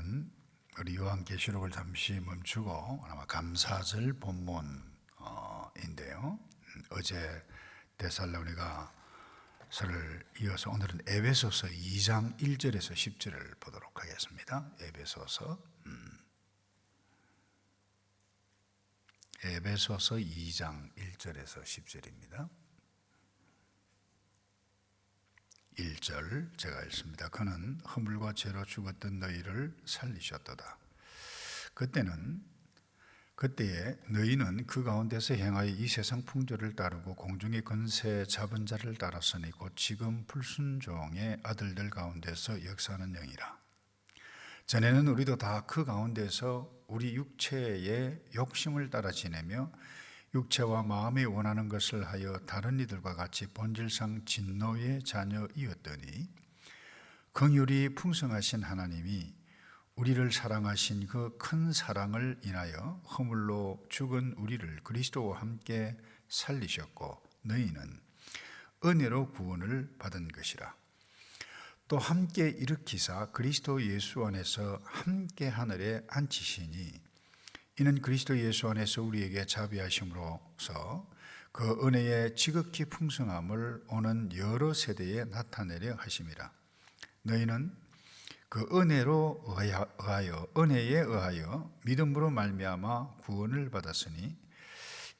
오늘은 우리 요한계시록을 잠시 멈추고 아마 감사절 본문인데요. 어제 데살로니가서를 이어서 오늘은 에베소서 2장 1절에서 10절을 보도록 하겠습니다. 에베소서 2장 1절에서 10절입니다. 1절 제가 읽습니다. 그는 허물과 죄로 죽었던 너희를 살리셨도다. 그때에 너희는 그 가운데서 행하여 이 세상 풍조를 따르고 공중의 권세 잡은 자를 따랐으니 곧 지금 불순종의 아들들 가운데서 역사하는 영이라. 전에는 우리도 다 그 가운데서 우리 육체의 욕심을 따라 지내며 육체와 마음이 원하는 것을 하여 다른 이들과 같이 본질상 진노의 자녀이었더니 긍휼이 풍성하신 하나님이 우리를 사랑하신 그 큰 사랑을 인하여 허물로 죽은 우리를 그리스도와 함께 살리셨고 너희는 은혜로 구원을 받은 것이라. 또 함께 일으키사 그리스도 예수 안에서 함께 하늘에 앉히시니 이는 그리스도 예수 안에서 우리에게 자비하심으로써 그 은혜의 지극히 풍성함을 오는 여러 세대에 나타내려 하심이라. 너희는 그 은혜에 의하여 믿음으로 말미암아 구원을 받았으니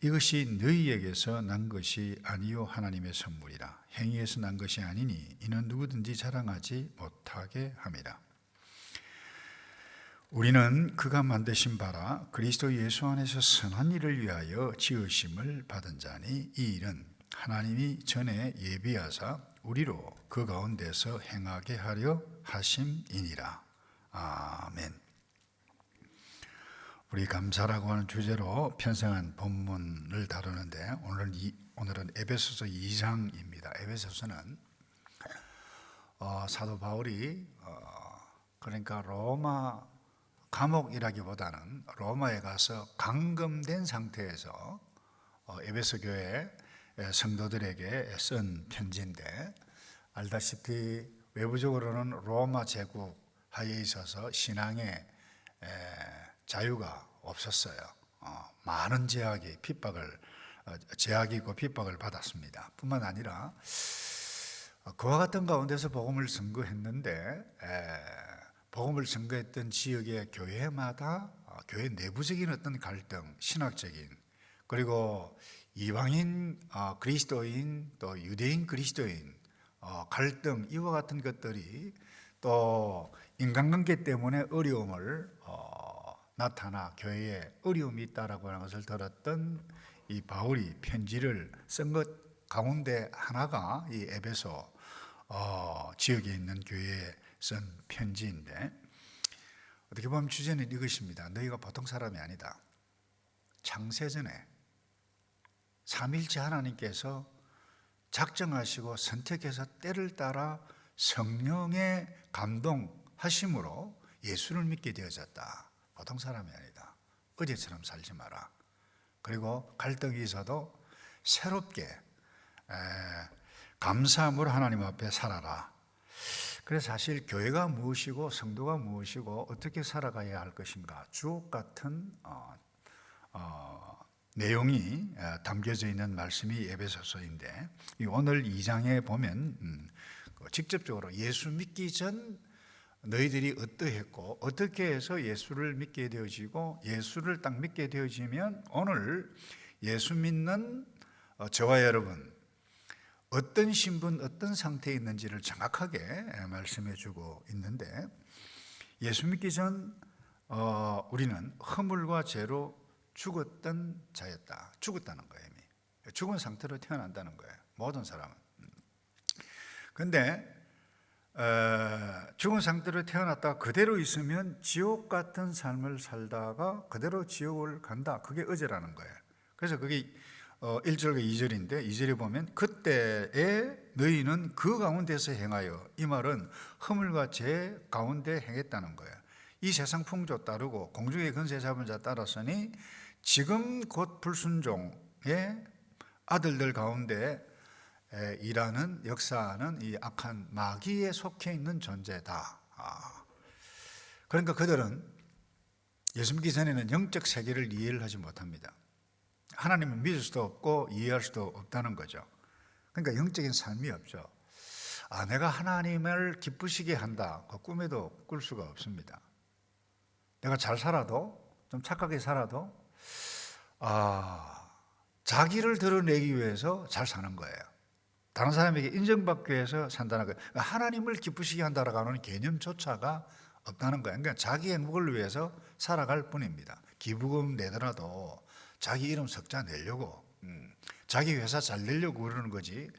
이것이 너희에게서 난 것이 아니요 하나님의 선물이라. 행위에서 난 것이 아니니 이는 누구든지 자랑하지 못하게 함이라. 우리는 그가 만드신 바라 그리스도 예수 안에서 선한 일을 위하여 지으심을 받은 자니 이 일은 하나님이 전에 예비하사 우리로 그 가운데서 행하게 하려 하심이니라. 아멘. 우리 감사라고 하는 주제로 편성한 본문을 다루는데 오늘은 에베소서 2장입니다. 에베소서는 사도 바울이 그러니까 로마 감옥이라기보다는 로마에 가서 감금된 상태에서 에베소 교회 성도들에게 쓴 편지인데, 알다시피 외부적으로는 로마 제국 하에 있어서 신앙의 자유가 없었어요. 많은 제약이 있고 핍박을 받았습니다. 뿐만 아니라 그와 같은 가운데서 복음을 선거했는데 복음을 선거했던 지역의 교회마다 교회 내부적인 어떤 갈등, 신학적인, 그리고 이방인 그리스도인 또 유대인 그리스도인 갈등, 이와 같은 것들이 또 인간관계 때문에 어려움을 나타나 교회에 어려움이 있다라고 하는 것을 들었던 이 바울이 편지를 쓴 것 가운데 하나가 이 에베소 지역에 있는 교회에 쓴 편지인데, 어떻게 보면 주제는 이것입니다. 너희가 보통 사람이 아니다. 창세전에 삼위일체 하나님께서 작정하시고 선택해서 때를 따라 성령의 감동하심으로 예수를 믿게 되어졌다. 보통 사람이 아니다. 어제처럼 살지 마라. 그리고 갈등이 있어도 새롭게 감사함으로 하나님 앞에 살아라. 그래서 사실 교회가 무엇이고 성도가 무엇이고 어떻게 살아가야 할 것인가, 주옥 같은 내용이 담겨져 있는 말씀이 에베소서인데, 오늘 2장에 보면 직접적으로 예수 믿기 전 너희들이 어떠했고 어떻게 해서 예수를 믿게 되어지고 예수를 딱 믿게 되어지면 오늘 예수 믿는 저와 여러분 어떤 신분, 어떤 상태에 있는지를 정확하게 말씀해 주고 있는데, 예수 믿기 전 우리는 허물과 죄로 죽었던 자였다. 죽었다는 거예요. 이미 죽은 상태로 태어난다는 거예요, 모든 사람은. 그런데 죽은 상태로 태어났다가 그대로 있으면 지옥 같은 삶을 살다가 그대로 지옥을 간다. 그게 어제라는 거예요. 그래서 그게 1절과 2절인데 2절에 보면 그때에 너희는 그 가운데서 행하여, 이 말은 허물과 죄 가운데 행했다는 거예요. 이 세상 풍조 따르고 공중의 권세 잡은 자 따랐으니 지금 곧 불순종의 아들들 가운데 일하는 역사하는 이 악한 마귀에 속해 있는 존재다. 그러니까 그들은 예수 믿기 전에는 영적 세계를 이해를 하지 못합니다. 하나님을 믿을 수도 없고 이해할 수도 없다는 거죠. 그러니까 영적인 삶이 없죠. 내가 하나님을 기쁘시게 한다, 그 꿈에도 꿀 수가 없습니다. 내가 잘 살아도, 좀 착하게 살아도 자기를 드러내기 위해서 잘 사는 거예요. 다른 사람에게 인정받기 위해서 산다는 거예요. 하나님을 기쁘시게 한다라고 하는 개념조차가 없다는 거예요. 그러니까 자기 행복을 위해서 살아갈 뿐입니다. 기부금 내더라도 자기 이름 석자 내려고, 자기 회사 잘 내려고 그러는 거지,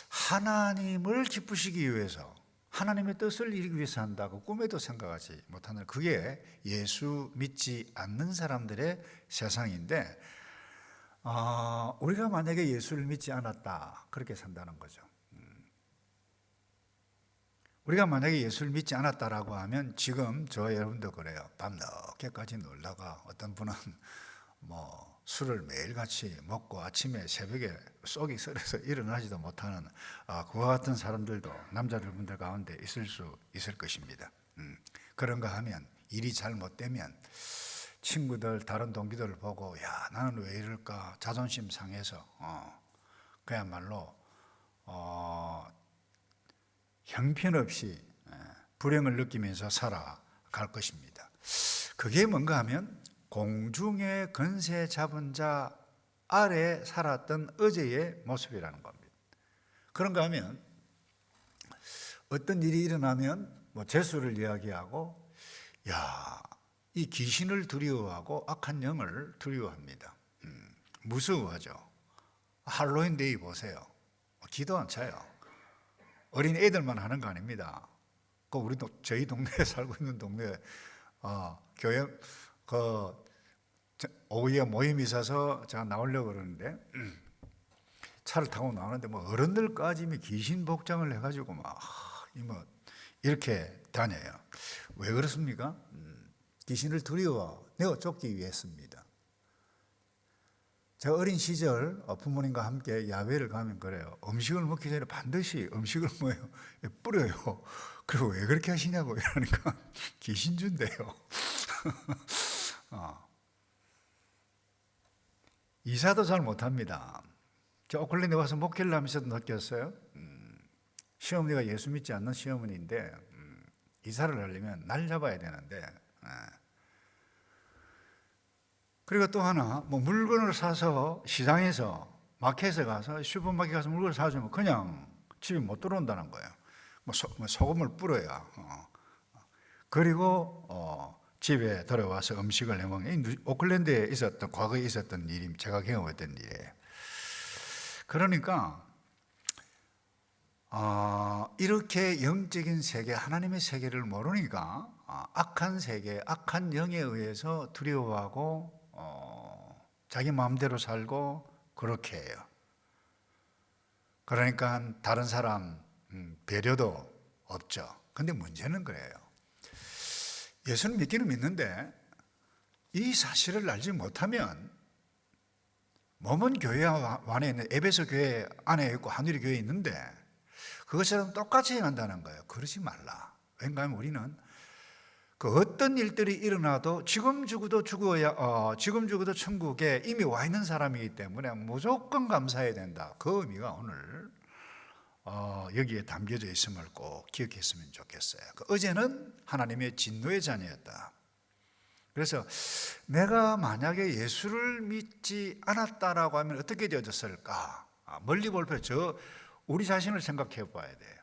하나님을 기쁘시기 위해서, 하나님의 뜻을 이루기 위해서 한다고 꿈에도 생각하지 못하는, 그게 예수 믿지 않는 사람들의 세상인데, 우리가 만약에 예수를 믿지 않았다, 그렇게 산다는 거죠. 우리가 만약에 예수를 믿지 않았다라고 하면 지금 저 여러분도 그래요. 밤늦게까지 놀다가 어떤 분은 술을 매일같이 먹고 아침에 새벽에 쏙이 썰어서 일어나지도 못하는 그와 같은 사람들도 남자분들 가운데 있을 것입니다. 그런가 하면, 일이 잘못되면 친구들, 다른 동기들을 보고 야, 나는 왜 이럴까 자존심 상해서 그야말로 형편없이 불행을 느끼면서 살아갈 것입니다. 그게 뭔가 하면 공중의 권세 잡은 자 아래 살았던 어제의 모습이라는 겁니다. 그런가 하면 어떤 일이 일어나면 재수를 이야기하고, 이 귀신을 두려워하고 악한 영을 두려워합니다. 무서워하죠. 할로윈 데이 보세요. 기도 안 차요. 어린 애들만 하는 거 아닙니다. 저희 동네에 살고 있는 동네에 교회 오후에 모임이 있어서 제가 나오려고 그러는데 차를 타고 나오는데 어른들까지 귀신 복장을 해가지고 이렇게 다녀요. 왜 그렇습니까? 귀신을 내어 쫓기 위해서입니다. 제가 어린 시절 부모님과 함께 야외를 가면 그래요. 음식을 먹기 전에 반드시 음식을 뿌려요. 그리고 왜 그렇게 하시냐고 이러니까 귀신 준대요. 이사도 잘 못합니다. 저 오클랜드에 와서 목회를 하면서도 느꼈어요. 시어머니가 예수 믿지 않는 시어머니인데 이사를 하려면 날 잡아야 되는데, 그리고 또 하나 물건을 사서 시장에서 마켓에 가서 슈퍼마켓 가서 물건을 사주면 그냥 집에 못 들어온다는 거예요. 소금을 뿌려야. 그리고 집에 들어와서 음식을 해먹는, 오클랜드에 과거에 있었던 일이 제가 경험했던 일이에요. 그러니까 이렇게 영적인 세계, 하나님의 세계를 모르니까 악한 세계, 악한 영에 의해서 두려워하고 자기 마음대로 살고 그렇게 해요. 그러니까 다른 사람 배려도 없죠. 근데 문제는 그래요. 예수는 믿기는 믿는데 이 사실을 알지 못하면, 몸은 교회 안에 있는 에베소 교회 안에 있고 하늘의 교회에 있는데 그것처럼 똑같이 행한다는 거예요. 그러지 말라. 왜냐하면 우리는 그 어떤 일들이 일어나도 지금 죽어도 천국에 이미 와 있는 사람이기 때문에 무조건 감사해야 된다. 그 의미가 오늘 여기에 담겨져 있음을 꼭 기억했으면 좋겠어요. 어제는 하나님의 진노의 자녀였다. 그래서 내가 만약에 예수를 믿지 않았다라고 하면 어떻게 되어졌을까? 멀리 볼 필요, 우리 자신을 생각해 봐야 돼요.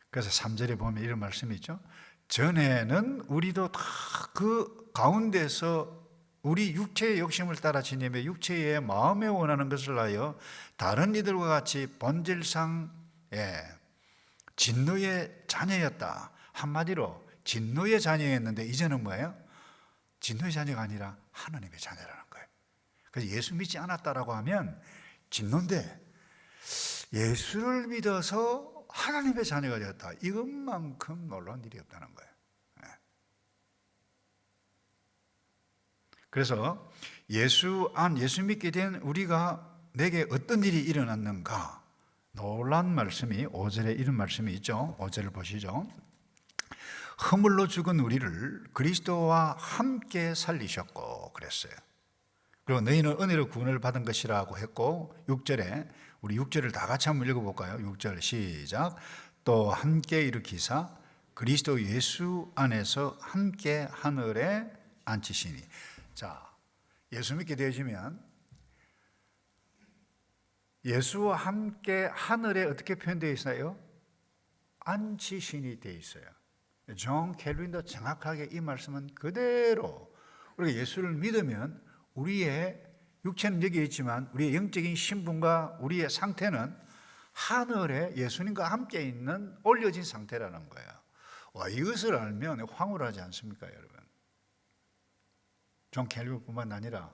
그래서 3절에 보면 이런 말씀이 있죠. 전에는 우리도 다 그 가운데서 우리 육체의 욕심을 따라 지내며 육체의 마음에 원하는 것을 하여 다른 이들과 같이 본질상 진노의 자녀였다. 한마디로 진노의 자녀였는데 이제는 뭐예요? 진노의 자녀가 아니라 하나님의 자녀라는 거예요. 그래서 예수 믿지 않았다라고 하면 진노인데, 예수를 믿어서 하나님의 자녀가 되었다. 이것만큼 놀라운 일이 없다는 거예요. 그래서 예수 믿게 된 우리가 내게 어떤 일이 일어났는가? 놀란 말씀이 5절에 이런 말씀이 있죠. 5절을 보시죠. 허물로 죽은 우리를 그리스도와 함께 살리셨고 그랬어요. 그리고 너희는 은혜로 구원을 받은 것이라고 했고 6절에 우리 6절을 다 같이 한번 읽어볼까요? 6절 시작. 또 함께 일으키사 그리스도 예수 안에서 함께 하늘에 앉히시니. 자, 예수 믿게 되어지면 예수와 함께 하늘에 어떻게 표현되어 있어요? 앉히시니 되어 있어요. 존 켈빈도 정확하게 이 말씀은 그대로 우리가 예수를 믿으면 우리의 육체는 여기 있지만 우리의 영적인 신분과 우리의 상태는 하늘에 예수님과 함께 있는 올려진 상태라는 거예요. 와, 이것을 알면 황홀하지 않습니까, 여러분? 존 켈빈뿐만 아니라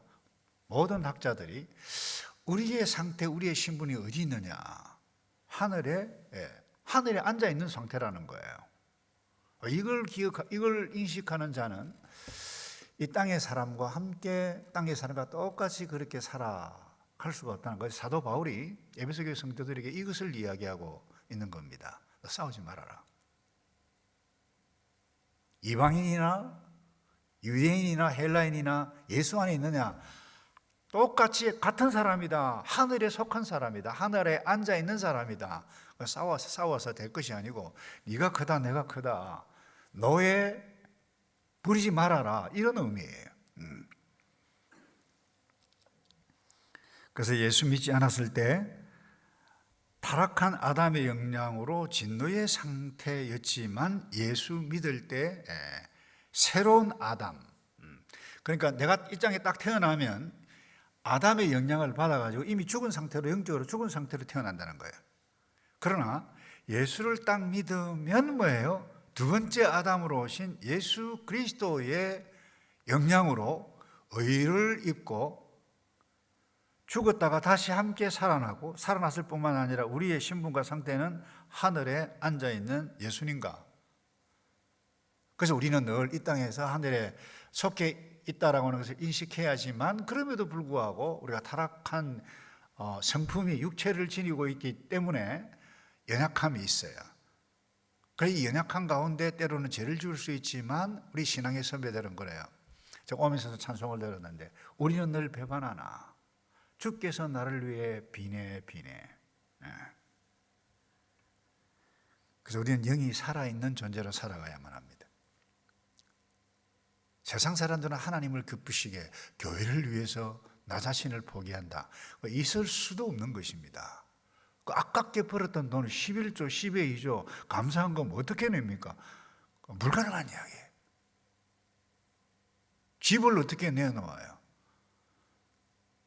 모든 학자들이 우리의 상태, 우리의 신분이 어디 있느냐? 하늘에 앉아 있는 상태라는 거예요. 이걸 인식하는 자는 이 땅의 사람과 함께 땅의 사람과 똑같이 그렇게 살아갈 수가 없다는 거예요. 사도 바울이 에베소 교회 성도들에게 이것을 이야기하고 있는 겁니다. 싸우지 말아라. 이방인이나 유대인이나 헬라인이나 예수 안에 있느냐? 똑같이 같은 사람이다. 하늘에 속한 사람이다. 하늘에 앉아 있는 사람이다. 싸워서 될 것이 아니고 네가 크다 내가 크다. 너의 부리지 말아라. 이런 의미예요. 그래서 예수 믿지 않았을 때 타락한 아담의 영향으로 진노의 상태였지만 예수 믿을 때 새로운 아담. 그러니까 내가 이 땅에 딱 태어나면 아담의 영향을 받아가지고 이미 죽은 상태로 영적으로 죽은 상태로 태어난다는 거예요. 그러나 예수를 딱 믿으면 뭐예요? 두 번째 아담으로 오신 예수 그리스도의 영향으로 의를 입고 죽었다가 다시 함께 살아나고 살아났을 뿐만 아니라 우리의 신분과 상태는 하늘에 앉아있는 예수님과. 그래서 우리는 늘 이 땅에서 하늘에 속해 있다라고 하는 것을 인식해야지만 그럼에도 불구하고 우리가 타락한 성품이 육체를 지니고 있기 때문에 연약함이 있어요. 그래서 이 연약한 가운데 때로는 죄를 지을 수 있지만 우리 신앙의 선배들은 그래요. 제가 오면서도 찬송을 들었는데 우리는 늘 배반하나 주께서 나를 위해 비네. 그래서 우리는 영이 살아있는 존재로 살아가야만 합니다. 세상 사람들은 하나님을 기쁘시게 교회를 위해서 나 자신을 포기한다. 있을 수도 없는 것입니다. 아깝게 벌었던 돈을 11조, 10의 2조 감사한 건 어떻게 냅니까? 불가능한 이야기예요. 집을 어떻게 내놓아요?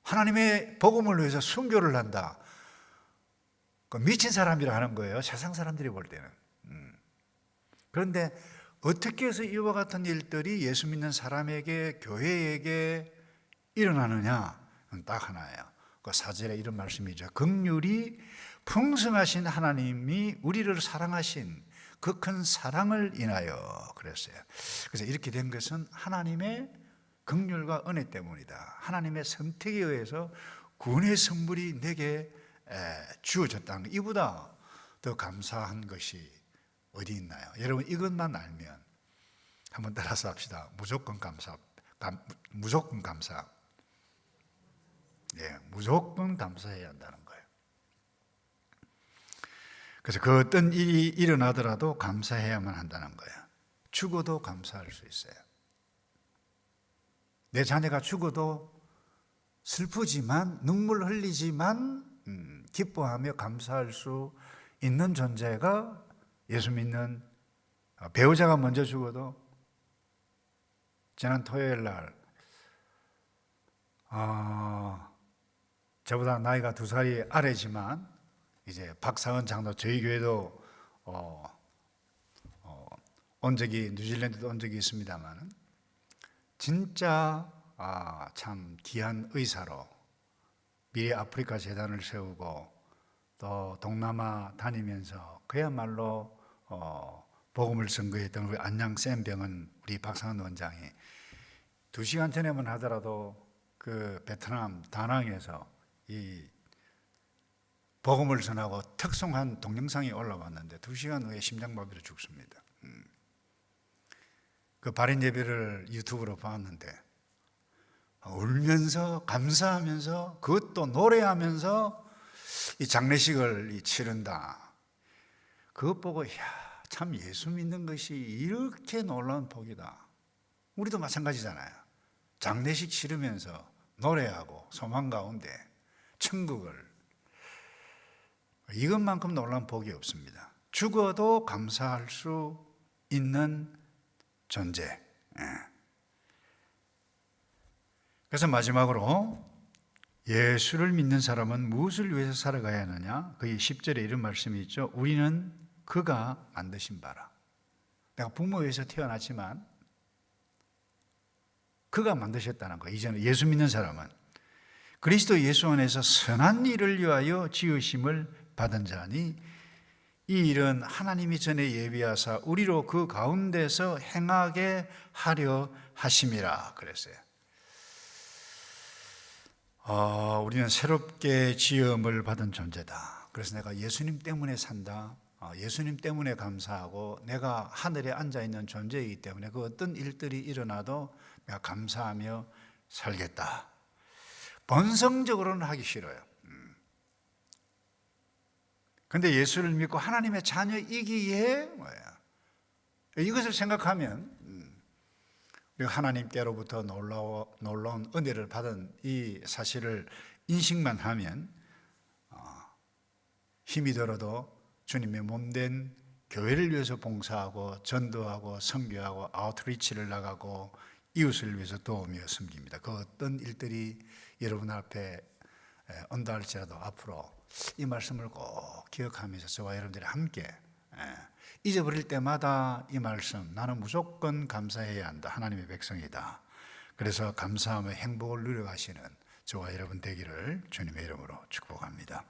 하나님의 복음을 위해서 순교를 한다. 미친 사람이라 하는 거예요. 세상 사람들이 볼 때는. 그런데 어떻게 해서 이와 같은 일들이 예수 믿는 사람에게 교회에게 일어나느냐? 딱 하나예요. 그 4절에 이런 말씀이죠. 긍휼이 풍성하신 하나님이 우리를 사랑하신 그 큰 사랑을 인하여 그랬어요. 그래서 이렇게 된 것은 하나님의 긍휼과 은혜 때문이다. 하나님의 선택에 의해서 구원의 선물이 내게 주어졌다는 거. 이보다 더 감사한 것이 어디 있나요? 여러분 이것만 알면 한번 따라서 합시다. 무조건 감사. 무조건 감사. 무조건 감사해야 한다는 거예요. 그래서 그 어떤 일이 일어나더라도 감사해야만 한다는 거예요. 죽어도 감사할 수 있어요. 내 자녀가 죽어도 슬프지만 눈물 흘리지만 기뻐하며 감사할 수 있는 존재가 예수 믿는 배우자가 먼저 죽어도 지난 토요일 날 저보다 나이가 2살이 아래지만 이제 박사은 장로 저희 교회도 온 적이 뉴질랜드도 온 적이 있습니다만 진짜 참 귀한 의사로 미래 아프리카 재단을 세우고 또 동남아 다니면서 그야말로 복음을 선거했던 우리 안양센병원 우리 박상은 원장이 2시간 전에만 하더라도 그 베트남 다낭에서 이 복음을 전하고 특송한 동영상이 올라왔는데 2시간 후에 심장마비로 죽습니다. 그 발인 예배를 유튜브로 봤는데 울면서 감사하면서 그것도 노래하면서 이 장례식을 치른다. 그것 보고 참 예수 믿는 것이 이렇게 놀라운 복이다. 우리도 마찬가지잖아요. 장례식 치르면서 노래하고 소망 가운데 천국을, 이것만큼 놀라운 복이 없습니다. 죽어도 감사할 수 있는 존재. 그래서 마지막으로 예수를 믿는 사람은 무엇을 위해서 살아가야 하느냐? 거기 10절에 이런 말씀이 있죠. 우리는 그가 만드신 바라. 내가 부모에서 태어났지만 그가 만드셨다는 거예요. 이제는 예수 믿는 사람은 그리스도 예수 안에서 선한 일을 위하여 지으심을 받은 자니 이 일은 하나님이 전에 예비하사 우리로 그 가운데서 행하게 하려 하심이라 그랬어요. 우리는 새롭게 지음을 받은 존재다. 그래서 내가 예수님 때문에 산다. 예수님 때문에 감사하고 내가 하늘에 앉아있는 존재이기 때문에 그 어떤 일들이 일어나도 내가 감사하며 살겠다. 본성적으로는 하기 싫어요. 근데 예수를 믿고 하나님의 자녀이기에 이것을 생각하면 우리가 하나님께로부터 놀라운 은혜를 받은 이 사실을 인식만 하면 힘이 들어도 주님의 몸된 교회를 위해서 봉사하고 전도하고 선교하고 아웃리치를 나가고 이웃을 위해서 도우며 섬깁니다. 그 어떤 일들이 여러분 앞에 온다 할지라도 앞으로 이 말씀을 꼭 기억하면서 저와 여러분들이 함께 잊어버릴 때마다 이 말씀, 나는 무조건 감사해야 한다. 하나님의 백성이다. 그래서 감사하며 행복을 누려가시는 저와 여러분 되기를 주님의 이름으로 축복합니다.